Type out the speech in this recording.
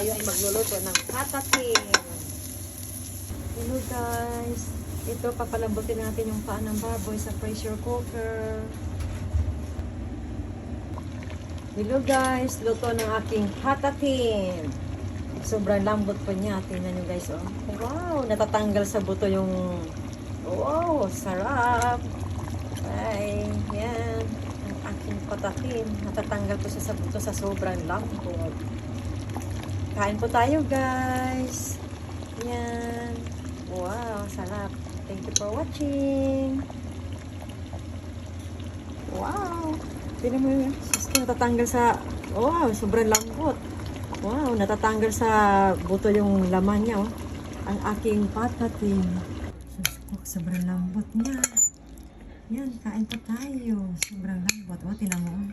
tayo ay magluluto ng patatim. Hello guys, ito papalambutin natin yung paa ng baboy sa pressure cooker. Hello guys, luto ng aking patatim. Sobrang lambot po niya. Tingnan nyo guys, oh. Wow, natatanggal sa buto yung... Wow, sarap. Ay, yan. Ang aking patatim. Natatanggal po siya sa buto sa sobrang lambot. Kain po tayo guys. Yan. Wow, sarap. Thank you for watching. Wow. Tingnan mo yun. Natatanggal sa... Wow, sobrang lambot. Wow, natatanggal sa buto yung laman niya, oh. Ang aking patatim. Sobrang lambot niya. Yan, kain pa tayo. Sobrang lambot. Oh, tingnan mo.